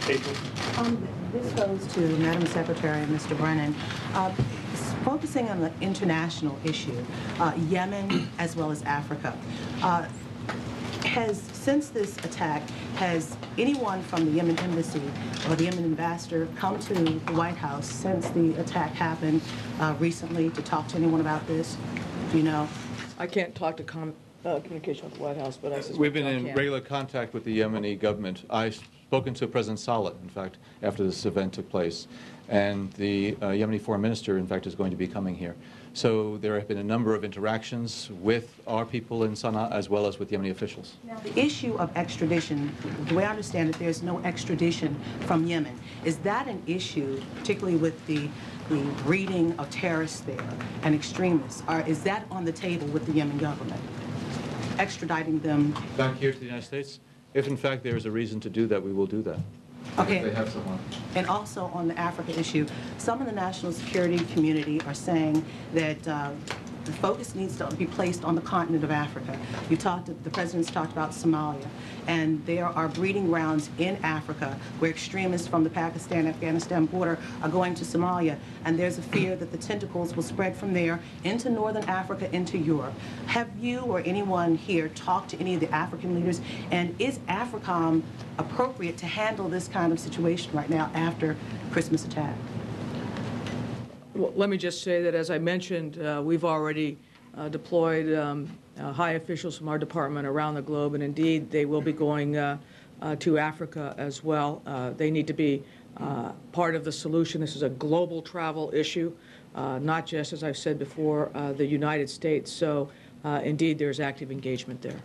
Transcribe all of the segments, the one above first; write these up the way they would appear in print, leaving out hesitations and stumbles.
April? This goes to Madam Secretary and Mr. Brennan. Focusing on the international issue, Yemen as well as Africa. Since this attack, has anyone from the Yemen embassy or the Yemen ambassador come to the White House since the attack happened recently to talk to anyone about this? Do you know? I can't talk to communication with the White House, but I suspect we've been in regular contact with the Yemeni government. I've spoken to President Saleh, in fact, after this event took place. And the Yemeni foreign minister, in fact, is going to be coming here. So there have been a number of interactions with our people in Sana'a as well as with Yemeni officials. Now, the issue of extradition, the way I understand it, there's no extradition from Yemen. Is that an issue, particularly with the breeding of terrorists there and extremists? Is that on the table with the Yemen government, extraditing them? Back here to the United States? If, in fact, there is a reason to do that, we will do that. Okay. If they have someone. And also on the Africa issue, some in the national security community are saying that the focus needs to be placed on the continent of Africa. The president's talked about Somalia, and there are breeding grounds in Africa where extremists from the Pakistan-Afghanistan border are going to Somalia, and there's a fear that the tentacles will spread from there into northern Africa, into Europe. Have you or anyone here talked to any of the African leaders, and is AFRICOM appropriate to handle this kind of situation right now after Christmas attack? Well, let me just say that, as I mentioned, we've already deployed high officials from our department around the globe, and indeed they will be going to Africa as well. They need to be part of the solution. This is a global travel issue, not just, as I've said before, the United States. So indeed there's active engagement there.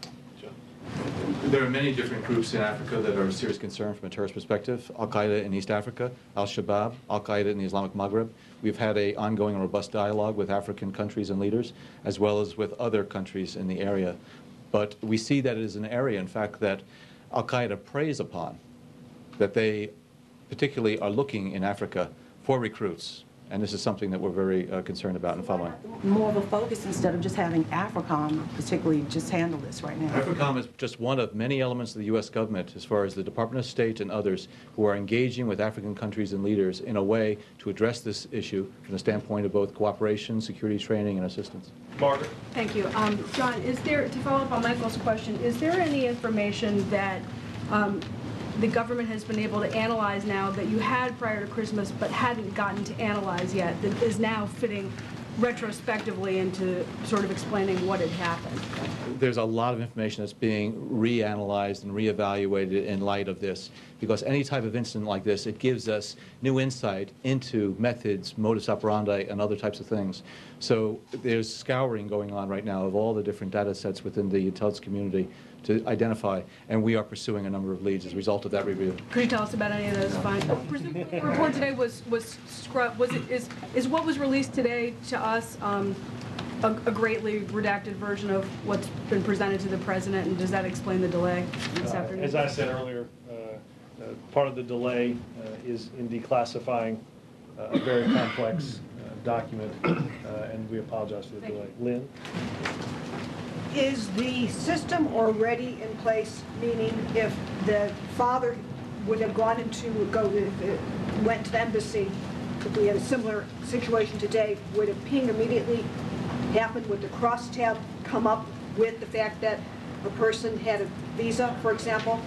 There are many different groups in Africa that are a serious concern from a terrorist perspective. Al-Qaeda in East Africa, Al-Shabaab, Al-Qaeda in the Islamic Maghreb. We've had an ongoing and robust dialogue with African countries and leaders, as well as with other countries in the area. But we see that it is an area, in fact, that Al-Qaeda preys upon, that they particularly are looking in Africa for recruits. And this is something that we're very concerned about and following. More of a focus instead of just having AFRICOM particularly just handle this right now. AFRICOM is just one of many elements of the U.S. government as far as the Department of State and others who are engaging with African countries and leaders in a way to address this issue from the standpoint of both cooperation, security training, and assistance. Margaret? Thank you. John, is there, to follow up on Michael's question, is there any information that the government has been able to analyze now that you had prior to Christmas but hadn't gotten to analyze yet, that is now fitting retrospectively into sort of explaining what had happened? There's a lot of information that's being reanalyzed and reevaluated in light of this, because any type of incident like this, it gives us new insight into methods, modus operandi, and other types of things. So there's scouring going on right now of all the different data sets within the intelligence community to identify, and we are pursuing a number of leads as a result of that review. Could you tell us about any of those findings? Presumably the report today is what was released today to us a greatly redacted version of what's been presented to the president, and does that explain the delay this afternoon? As I said earlier, part of the delay is in declassifying a very complex document, and we apologize for the delay. Lynn? Is the system already in place, meaning if the father would have went to the embassy, if we had a similar situation today, would a ping immediately happen? Would the crosstab come up with the fact that a person had a visa, for example?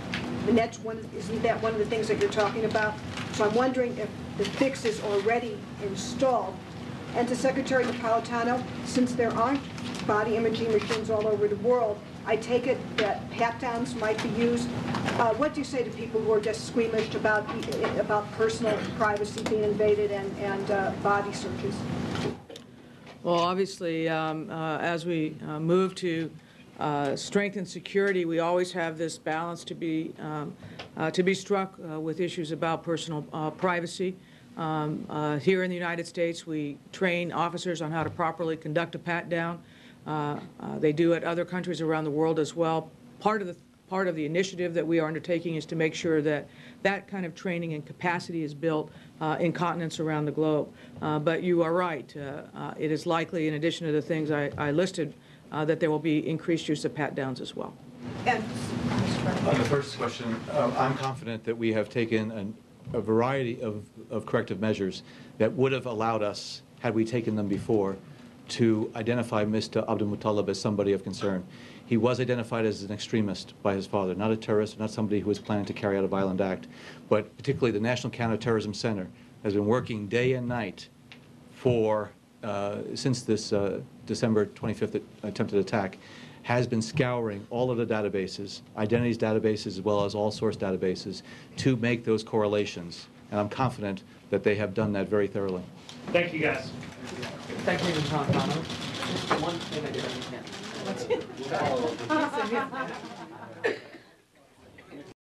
And that's isn't that one of the things that you're talking about? So I'm wondering if the fix is already installed. And to Secretary Napolitano, since there aren't body imaging machines all over the world, I take it that pat-downs might be used. What do you say to people who are just squeamish about personal privacy being invaded and body searches? Well, obviously, as we move to strengthen security, we always have this balance to be struck with issues about personal privacy. Here in the United States, we train officers on how to properly conduct a pat-down. They do at other countries around the world as well. Part of the initiative that we are undertaking is to make sure that that kind of training and capacity is built in continents around the globe. But you are right. It is likely, in addition to the things I listed, that there will be increased use of pat-downs as well. And On the first question, I'm confident that we have taken a variety of corrective measures that would have allowed us, had we taken them before, to identify Mr. Abdul Muttalib as somebody of concern. He was identified as an extremist by his father, not a terrorist, not somebody who was planning to carry out a violent act, but particularly the National Counterterrorism Center has been working day and night since this December 25th attempted attack, has been scouring all of the databases, identities databases as well as all source databases, to make those correlations. And I'm confident that they have done that very thoroughly. Thank you, guys. Thank you, Tom. One thing I didn't understand.